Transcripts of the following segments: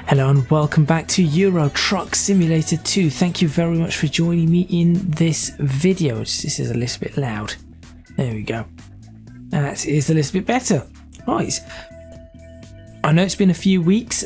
Hello and welcome back to Euro Truck Simulator 2. Thank you very much for joining me in this video. This is a little bit loud. There we go. That is a little bit better. Right. I know it's been a few weeks.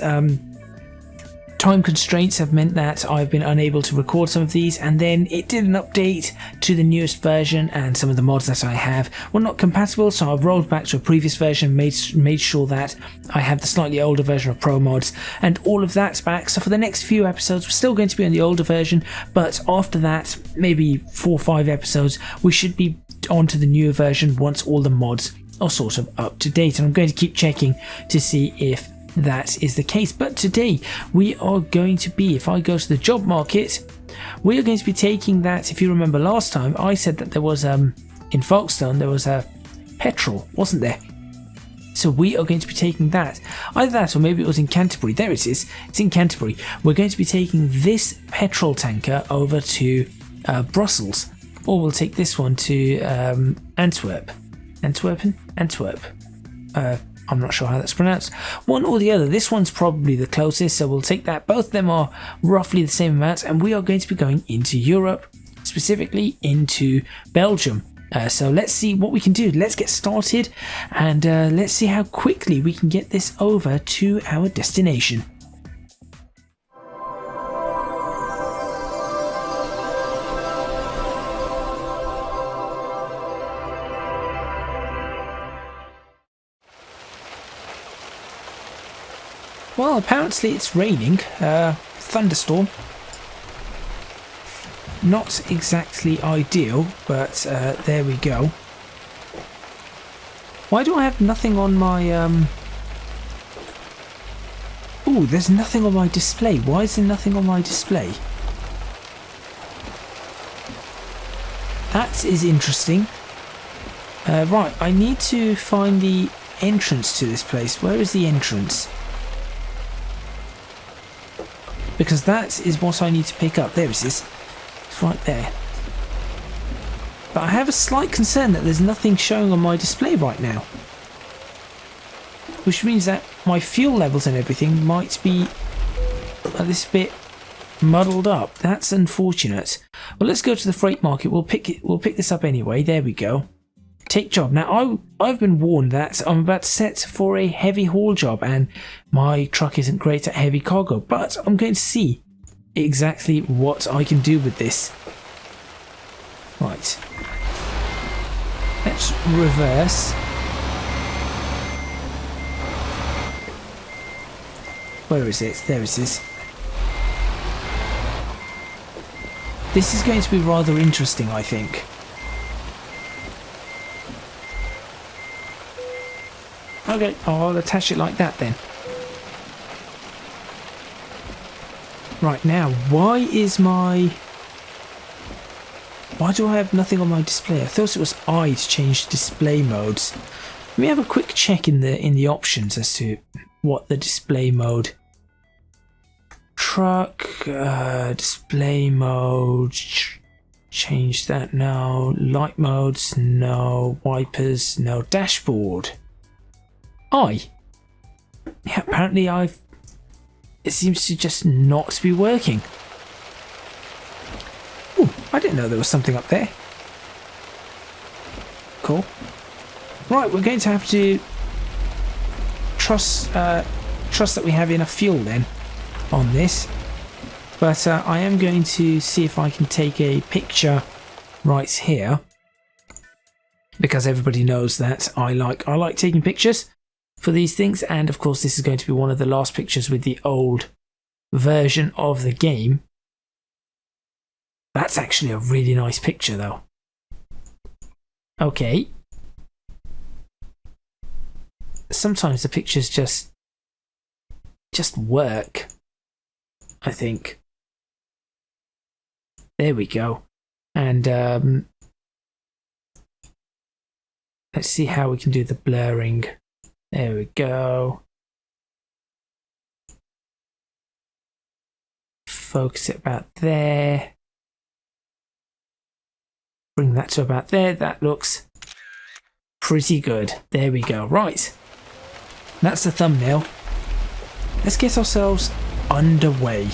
Time constraints have meant that I've been unable to record some of these, and then it did an update to the newest version, and some of the mods that I have were not compatible, so I've rolled back to a previous version, made sure that I have the slightly older version of Promods, and all of that's back. So for the next few episodes we're still going to be on the older version, but after that, maybe 4 or 5 episodes, we should be on to the newer version once all the mods are sort of up to date, and I'm going to keep checking to see if that is the case. But today we are going to be, if I go to the job market, we are going to be taking that. If you remember last time I said that there was in Folkestone there was a Petrol, wasn't there? So we are going to be taking that, either that or maybe it was in Cantebury. There it is, it's in Canterbury. We're going to be taking this petrol tanker over to Brussels, or we'll take this one to Antwerp. I'm not sure how that's pronounced. One or the other. This one's probably the closest, so we'll take that. Both of them are roughly the same amount, and we are going to be going into Europe, specifically into Belgium. So let's see what we can do. Let's get started, and let's see how quickly we can get this over to our destination. Well, apparently it's raining. Thunderstorm. Not exactly ideal, but there we go. Why do I have nothing on my... Ooh, there's nothing on my display. Why is there nothing on my display? That is interesting. Right, I need to find the entrance to this place. Where is the entrance? Because that is what I need to pick up. There it is. It's right there. But I have a slight concern that there's nothing showing on my display right now. Which means that my fuel levels and everything might be a little bit muddled up. That's unfortunate. Well, let's go to the freight market. We'll pick this up anyway. There we go. Take job. Now, I've been warned that I'm about to set for a heavy haul job, and my truck isn't great at heavy cargo, but I'm going to see exactly what I can do with this. Right. Let's reverse. Where is it? There it is. This is going to be rather interesting, I think. Okay, I'll attach it like that then. Right, now, why do I have nothing on my display? I thought it was I to change display modes. Let me have a quick check in the options as to what the display mode. Truck, display mode, change that, no. Light modes, no. Wipers, no. Dashboard. Yeah, apparently it seems to just not be working. Ooh, I didn't know there was something up there. Cool. Right, we're going to have to trust that we have enough fuel then on this. But I am going to see if I can take a picture right here, because everybody knows that I like taking pictures for these things, and of course this is going to be one of the last pictures with the old version of the game. That's actually a really nice picture though. Okay. Sometimes the pictures just work, I think. There we go. And let's see how we can do the blurring. There we go. Focus it about there. Bring that to about there. That looks pretty good. There we go. Right. That's the thumbnail. Let's get ourselves underway.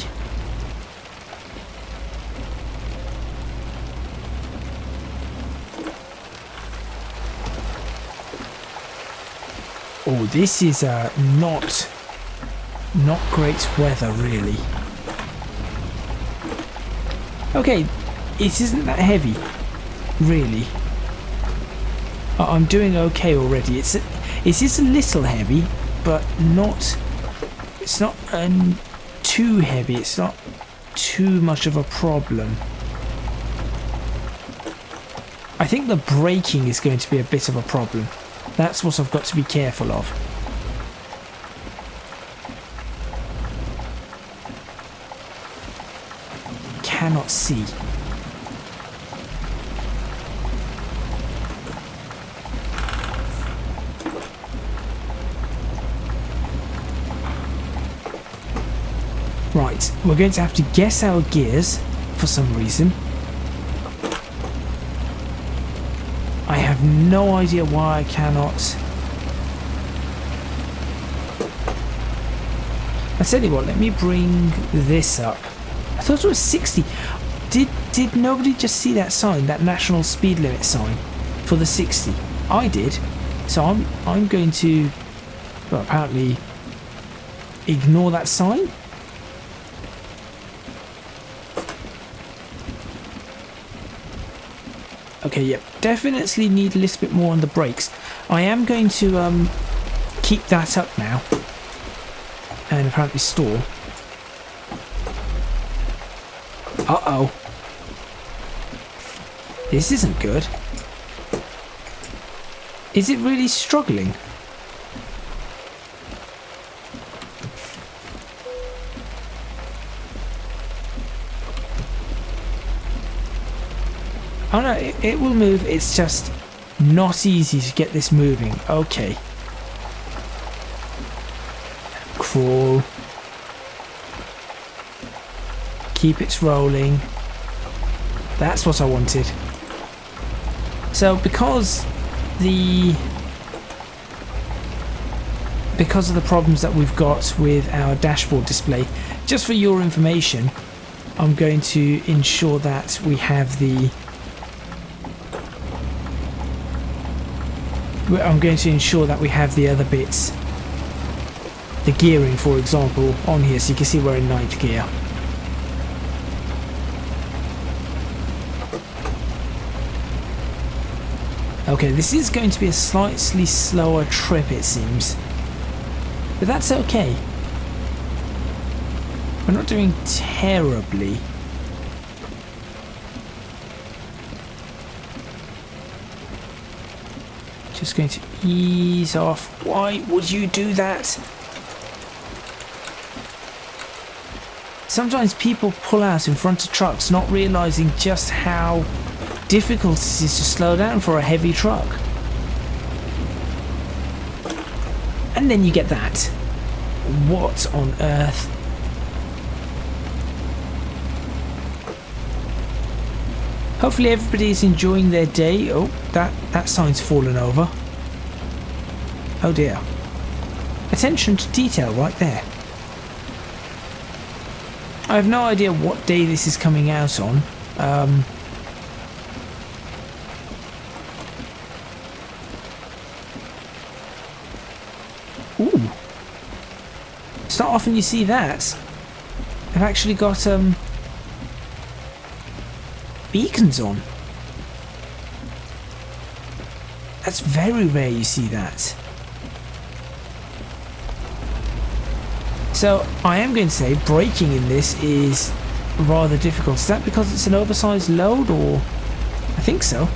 Oh, this is not great weather, really. Okay, it isn't that heavy, really. I'm doing okay already. It is a little heavy, but not. It's not too heavy. It's not too much of a problem. I think the braking is going to be a bit of a problem. That's what I've got to be careful of. Cannot see. Right, we're going to have to guess our gears for some reason. I have no idea why I cannot. I tell you what, let me bring this up. I thought it was 60. Did nobody just see that sign, that national speed limit sign for the 60? I did. So I'm going to, well, apparently ignore that sign. Okay, yep, definitely need a little bit more on the brakes. I am going to keep that up now and apparently stall. Uh-oh. This isn't good. Is it really struggling? Oh no, it will move. It's just not easy to get this moving. Okay. Crawl. Keep it rolling. That's what I wanted. So because of the problems that we've got with our dashboard display, just for your information, I'm going to ensure that we have the other bits, the gearing for example, on here, so you can see we're in 9th gear. Okay, this is going to be a slightly slower trip, it seems, but that's okay. We're not doing terribly. Just going to ease off. Why would you do that? Sometimes people pull out in front of trucks, not realizing just how difficult it is to slow down for a heavy truck. And then you get that. What on earth? Hopefully everybody's enjoying their day. Oh, that sign's fallen over. Oh dear. Attention to detail right there. I have no idea what day this is coming out on. Ooh. It's not often you see that. I've actually got beacons on. That's very rare you see that. So I am going to say braking in this is rather difficult. Is that because it's an oversized load, or? I think so.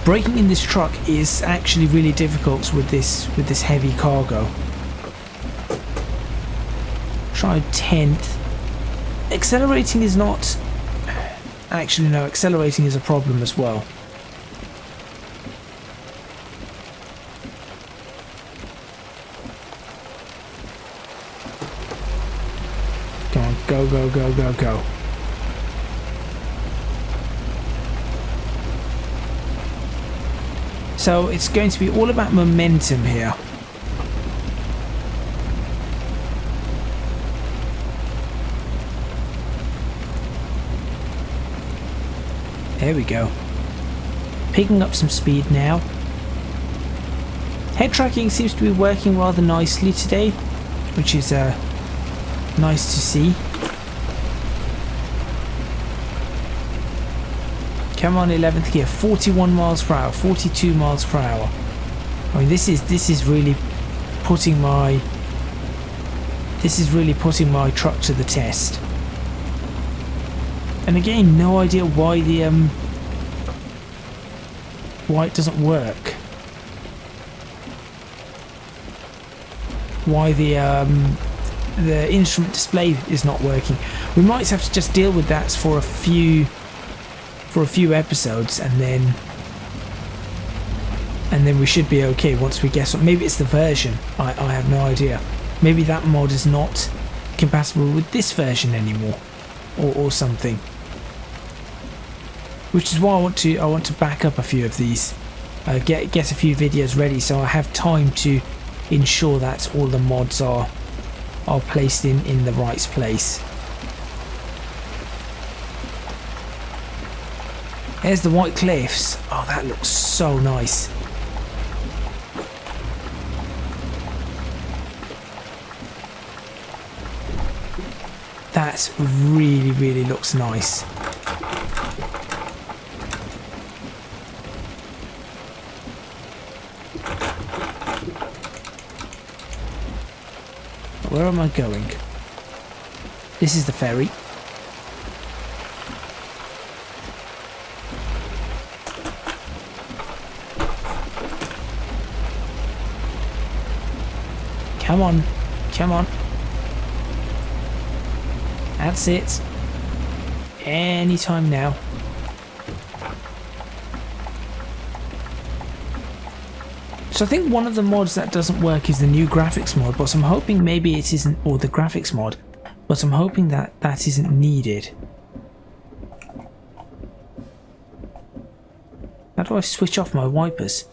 Braking in this truck is actually really difficult with this heavy cargo. Try 10th. Accelerating is not. Actually, no, accelerating is a problem as well. Come on, go, go, go, go, go. So it's going to be all about momentum here. There we go. Picking up some speed now. Head tracking seems to be working rather nicely today, which is nice to see. Come on, 11th gear, 41 miles per hour, 42 miles per hour. I mean, this is really putting my truck to the test. And again, no idea why why it doesn't work. Why the instrument display is not working. We might have to just deal with that for a few episodes, and then we should be okay once we get on. Maybe it's the version. I have no idea. Maybe that mod is not compatible with this version anymore, or something. Which is why I want to back up a few of these, get a few videos ready, so I have time to ensure that all the mods are placed in the right place. There's the White Cliffs. Oh, that looks so nice. That really looks nice. Where am I going? This is the ferry. Come on, come on. That's it. Anytime now. So I think one of the mods that doesn't work is the new graphics mod, but I'm hoping maybe it isn't, or the graphics mod, but I'm hoping that that isn't needed. How do I switch off my wipers?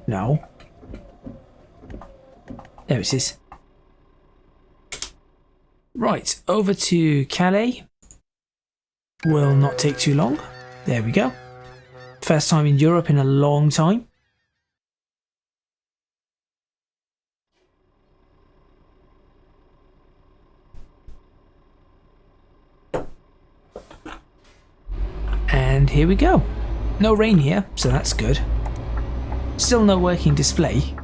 No. There it is. Right, over to Calais. Will not take too long. There we go. First time in Europe in a long time. And here we go. No rain here, so that's good. Still no working display.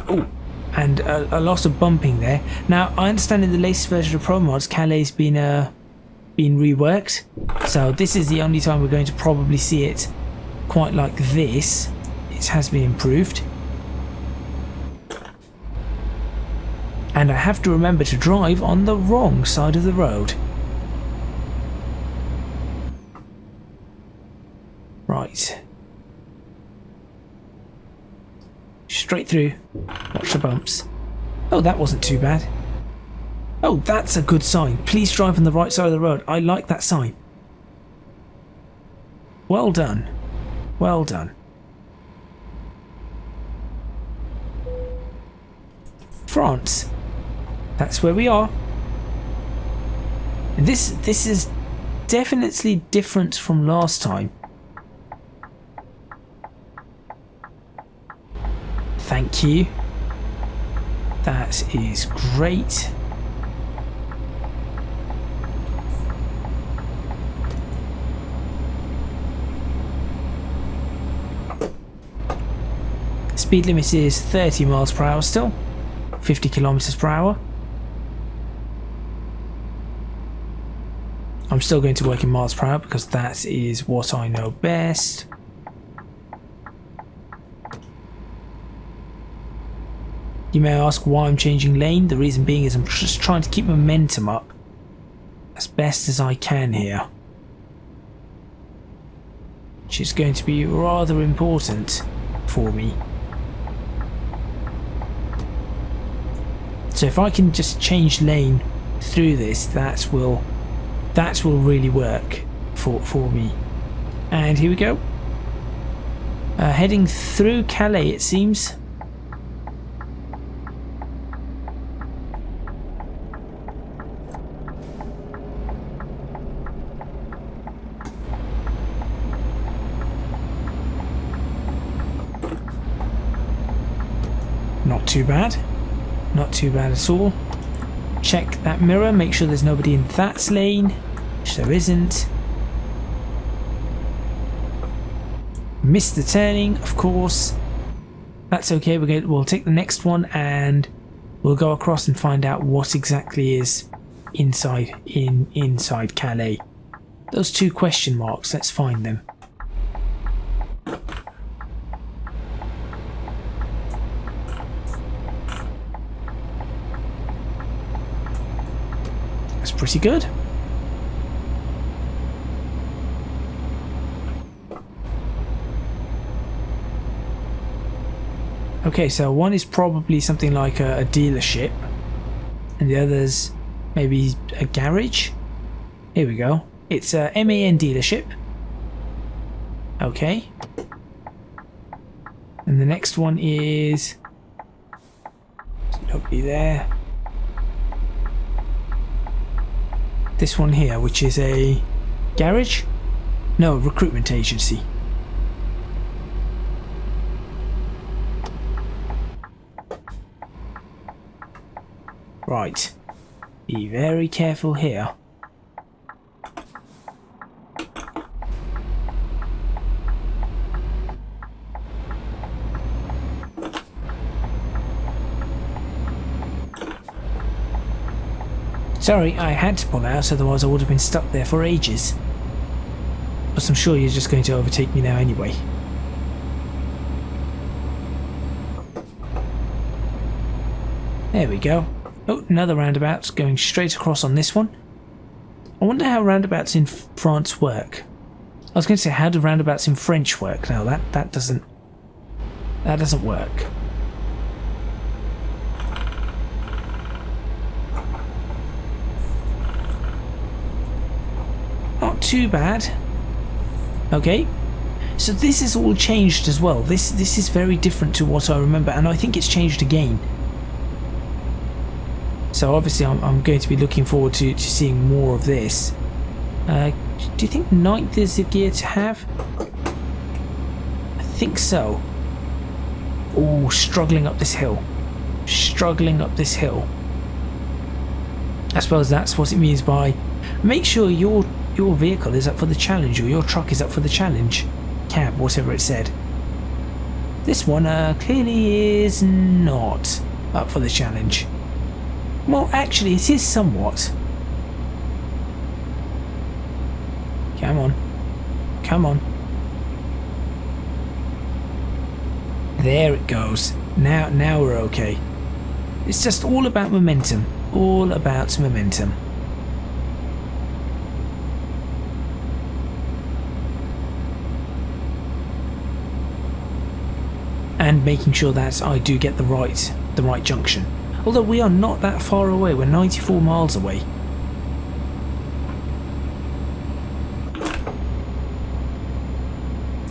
Oh, and a lot of bumping there. Now, I understand in the latest version of Promods, Calais has been reworked. So this is the only time we're going to probably see it quite like this. It has been improved. And I have to remember to drive on the wrong side of the road. Right. Straight through. Watch the bumps. Oh, that wasn't too bad. Oh, that's a good sign. Please drive on the right side of the road. I like that sign. Well done. Well done. France. That's where we are. And this is definitely different from last time. Thank you. That is great. Speed limit is 30 miles per hour still. 50 kilometers per hour. I'm still going to work in miles per hour because that is what I know best. You may ask why I'm changing lane. The reason being is I'm just trying to keep momentum up as best as I can here, which is going to be rather important for me. So if I can just change lane through this, that will really work for me. And here we go. Heading through Calais, it seems. too bad. Not too bad at all. Check that mirror, make sure there's nobody in that lane, which there isn't. Missed the turning, of course. That's okay, we'll take the next one and we'll go across and find out what exactly is inside Calais. Those two question marks, let's find them. That's pretty good. Okay, so one is probably something like a dealership, and the other's maybe a garage. Here we go. It's a MAN dealership. Okay. And the next one is... nobody there. This one here, which is a garage? No, recruitment agency. Right. Be very careful here. Sorry, I had to pull out, otherwise I would have been stuck there for ages. But I'm sure you're just going to overtake me now anyway. There we go. Oh, another roundabout going straight across on this one. I wonder how roundabouts in France work. I was going to say, how do roundabouts in French work? No, that doesn't work. Not too bad. Okay. So this is all changed as well. This is very different to what I remember, and I think it's changed again. So obviously I'm going to be looking forward to seeing more of this. Do you think ninth is the gear to have? I think so. Oh, struggling up this hill. Struggling up this hill. I suppose that's what it means by make sure your vehicle is up for the challenge, or your truck is up for the challenge. Cab, whatever it said. This one clearly is not up for the challenge. Well, actually, it is somewhat. Come on. Come on. There it goes. Now we're okay. It's just all about momentum. All about momentum. And making sure that I do get the right junction. Although we are not that far away, we're 94 miles away.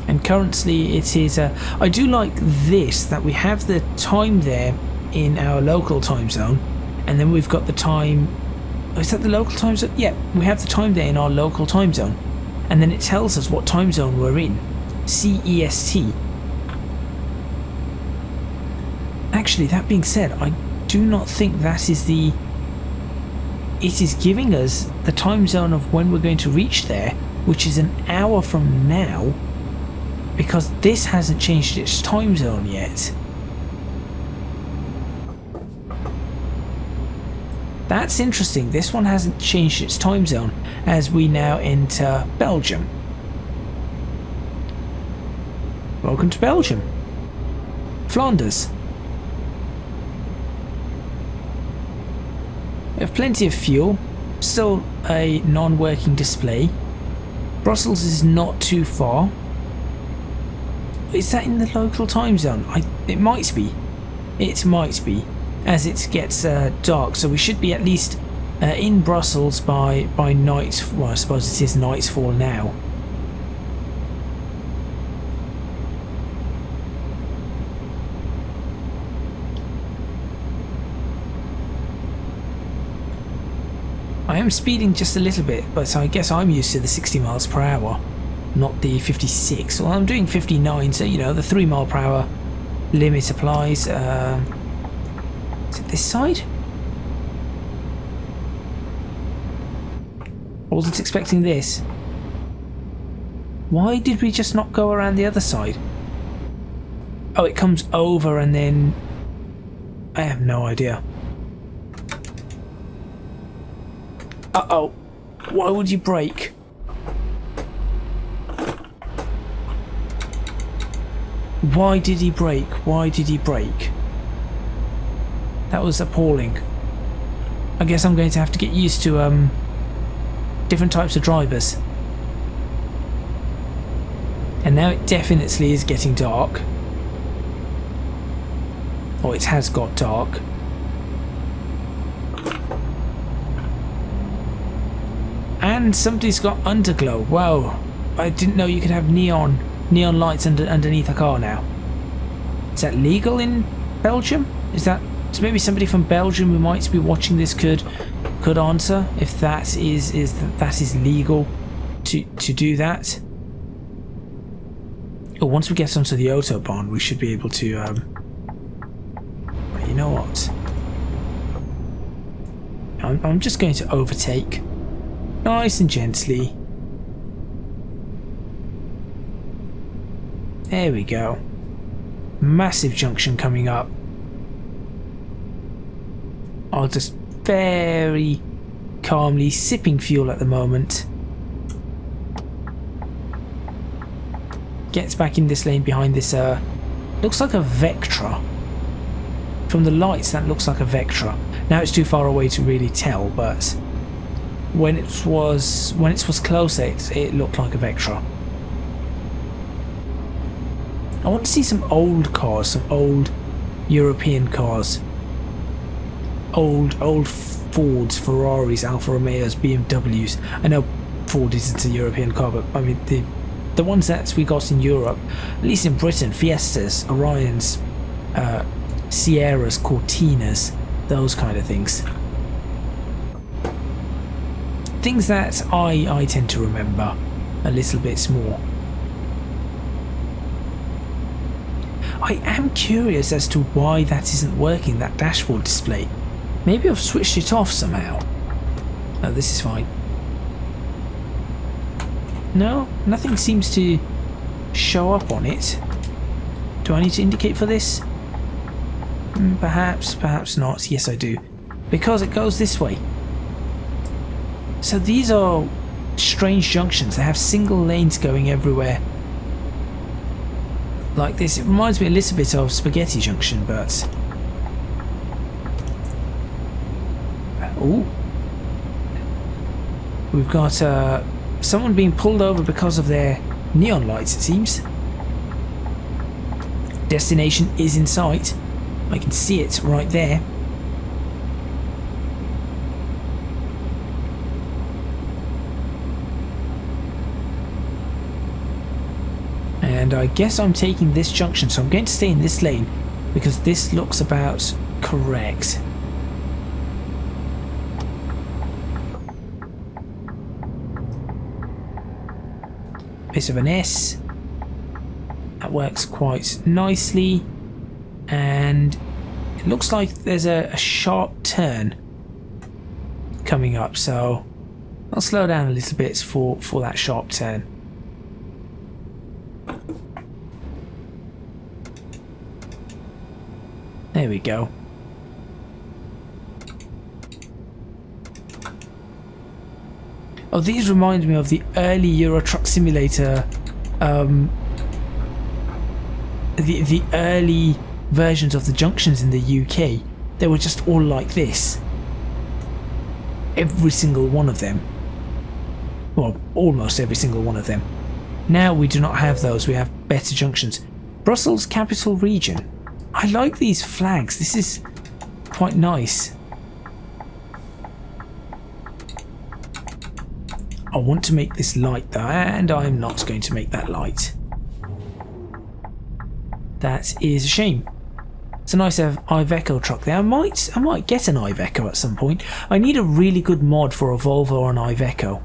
And currently it is, I do like this, that we have the time there in our local time zone, and then we've got the time, is that the local time zone? Yeah, we have the time there in our local time zone, and then it tells us what time zone we're in, CEST. Actually, that being said, I do not think that is the... It is giving us the time zone of when we're going to reach there, which is an hour from now, because this hasn't changed its time zone yet. That's interesting. This one hasn't changed its time zone as we now enter Belgium. Welcome to Belgium. Flanders. We have plenty of fuel, still a non-working display. Brussels is not too far. Is that in the local time zone? It might be. It might be, as it gets dark, so we should be at least in Brussels by night. Well, I suppose it is nightfall now. I am speeding just a little bit, but I guess I'm used to the 60 miles per hour, not the 56. Well, I'm doing 59, so you know, the 3 mile per hour limit applies. Is it this side? I wasn't expecting this. Why did we just not go around the other side? Oh, it comes over and then... I have no idea. Uh-oh. Why would you brake? Why did he brake? Why did he brake? That was appalling. I guess I'm going to have to get used to different types of drivers. And now it definitely is getting dark. Or it has got dark. And somebody's got underglow. Wow, I didn't know you could have neon lights underneath a car now. Is that legal in Belgium? Is that... So maybe somebody from Belgium who might be watching this could answer if that is legal to do that. Oh, once we get onto the autobahn, we should be able to. You know what? I'm just going to overtake, nice and gently. There we go. Massive junction coming up. I'll just very calmly sipping fuel at the moment. Gets back in this lane behind this looks like a Vectra. From the lights that looks like a Vectra. Now it's too far away to really tell, but when it was closer it looked like a Vectra. I want to see some old cars, some old European cars. Old Fords, Ferraris, Alfa Romeos, BMWs. I know Ford isn't a European car, but I mean the ones that we got in Europe, at least in Britain, Fiestas, Orions, Sierras, Cortinas, those kind of things. Things that I tend to remember a little bit more. I am curious as to why that isn't working, that dashboard display. Maybe I've switched it off somehow. Oh, this is fine. No, nothing seems to show up on it. Do I need to indicate for this? Perhaps, perhaps not. Yes, I do. Because it goes this way. So these are strange junctions. They have single lanes going everywhere. Like this. It reminds me a little bit of Spaghetti Junction, but... Ooh. We've got someone being pulled over because of their neon lights, it seems. Destination is in sight. I can see it right there. And I guess I'm taking this junction, so I'm going to stay in this lane because this looks about correct. Bit of an S. That works quite nicely. And it looks like there's a sharp turn coming up, so I'll slow down a little bit for that sharp turn. There we go. Oh, these remind me of the early Euro Truck Simulator, the early versions of the junctions in the UK. They were just all like this. Every single one of them. Well, almost every single one of them. Now we do not have those, we have better junctions. Brussels Capital Region. I like these flags, this is quite nice. I want to make this light though, and I'm not going to make that light. That is a shame. It's a nice Iveco truck there. I might get an Iveco at some point. I need a really good mod for a Volvo or an Iveco.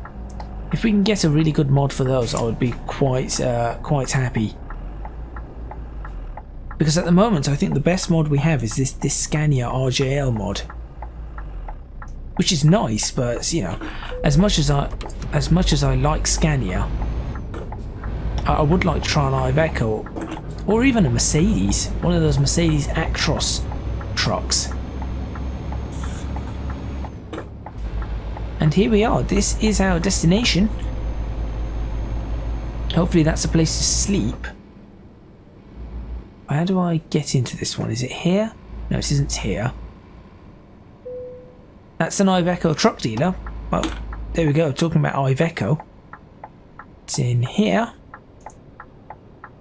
If we can get a really good mod for those, I would be quite happy. Because at the moment, I think the best mod we have is this Scania RJL mod, which is nice, but you know, as much as I like Scania, I would like to try an Iveco or even a Mercedes, one of those Mercedes Actros trucks. And here we are. This is our destination. Hopefully that's a place to sleep. How do I get into this one? Is it here? No, it isn't here. That's an Iveco truck dealer. Well, there we go. Talking about Iveco. It's in here.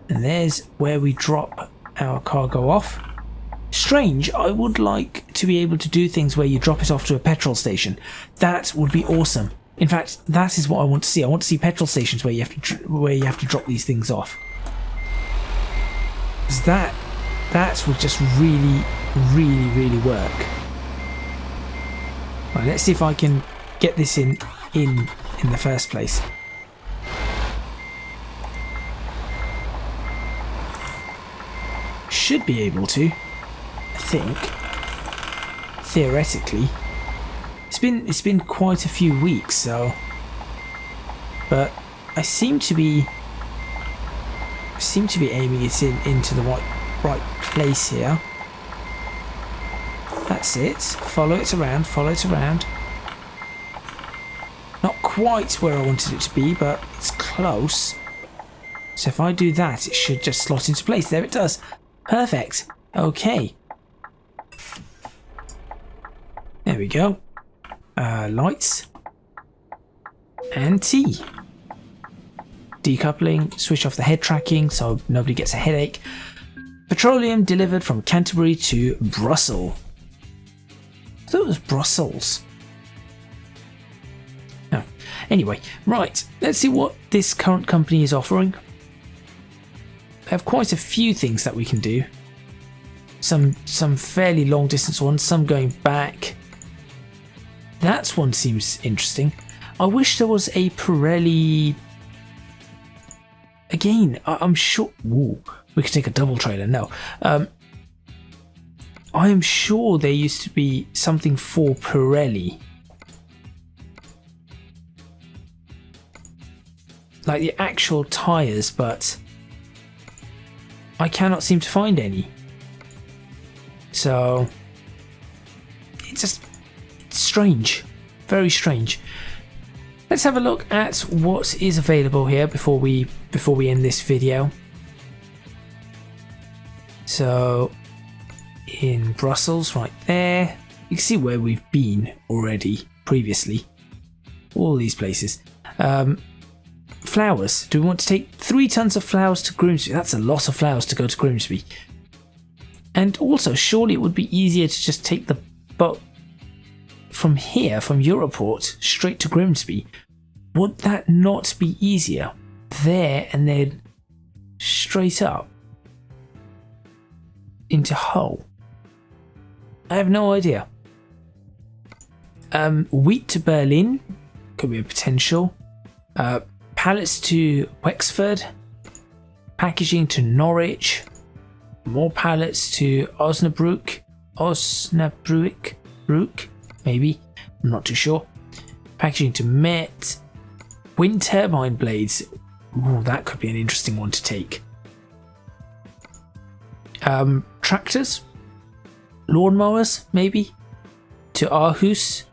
And there's where we drop our cargo off. Strange, I would like to be able to do things where you drop it off to a petrol station. That would be awesome. In fact, that is what I want to see. I want to see petrol stations where you have to drop these things off. Because that would just really, really, really work. Right, let's see if I can get this in the first place. Should be able to, I think. Theoretically, it's been quite a few weeks, so. But I seem to be aiming it into the right place here. That's it. Follow it around. Follow it around. Not quite where I wanted it to be, but it's close. So if I do that, it should just slot into place. There it does. Perfect. Okay. There we go. Lights. And T. Decoupling. Switch off the head tracking so nobody gets a headache. Petroleum delivered from Canterbury to Brussels. I thought it was Brussels. No. Anyway, right. Let's see what this current company is offering. They have quite a few things that we can do. Some fairly long distance ones, some going back. That one seems interesting. I wish there was a Pirelli. Again, I'm sure. Ooh, we could take a double trailer. No, I am sure there used to be something for Pirelli, like the actual tires, but I cannot seem to find any. So it's strange, very strange. Let's have a look at what is available here before we end this video. So in Brussels, right there, you can see where we've been already previously. All these places. Flowers. Do we want to take 3 tons of flowers to Grimsby? That's a lot of flowers to go to Grimsby. And also, surely it would be easier to just take the boat from here, from Europort, straight to Grimsby. Would that not be easier? There and then straight up into Hull. I have no idea. Wheat to Berlin could be a potential. Pallets to Wexford. Packaging to Norwich. More pallets to Osnabrück, maybe, I'm not too sure. Packaging to Met. Wind turbine blades. Ooh, that could be an interesting one to take. Tractors, lawnmowers, maybe, to Aarhus.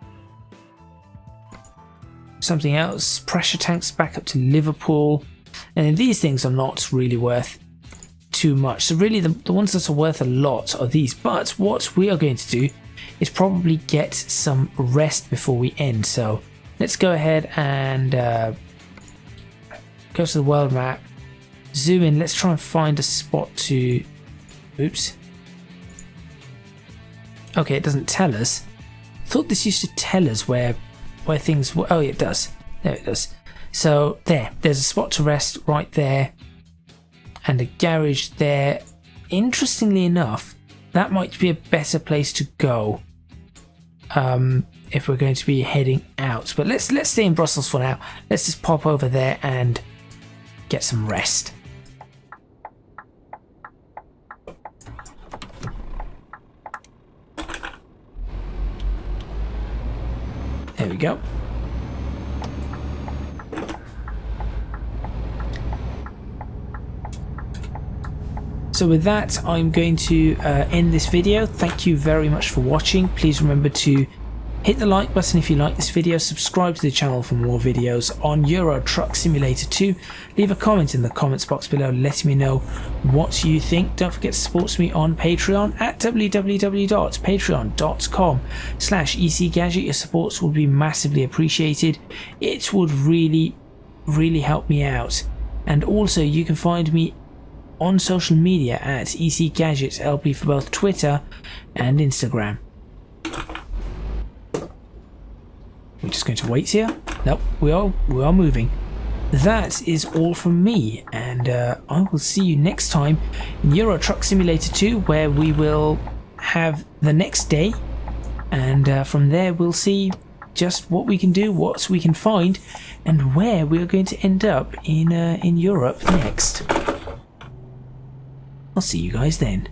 Something else. Pressure tanks back up to Liverpool. And these things are not really worth too much. So really the ones that are worth a lot are these. But what we are going to do is probably get some rest before we end. So let's go ahead and go to the world map. Zoom in. Let's try and find a spot to... Oops. Okay, it doesn't tell us. I thought this used to tell us where things were. Oh, it does. There it does. So there's a spot to rest right there. And a garage there. Interestingly enough, that might be a better place to go if we're going to be heading out. But let's stay in Brussels for now. Let's just pop over there and get some rest. There we go. So with that, I'm going to end this video. Thank you very much for watching. Please remember to hit the like button if you like this video, subscribe to the channel for more videos on Euro Truck Simulator 2, leave a comment in the comments box below letting me know what you think. Don't forget to support me on Patreon at www.patreon.com/ECGadget. Your support would be massively appreciated. It would really help me out. And also you can find me on social media at ECGadget LP for both Twitter and Instagram. We're just going to wait here. Nope, we are moving. That is all from me, and I will see you next time in Euro Truck Simulator 2, where we will have the next day, and from there we'll see just what we can do, what we can find, and where we are going to end up in Europe next. I'll see you guys then.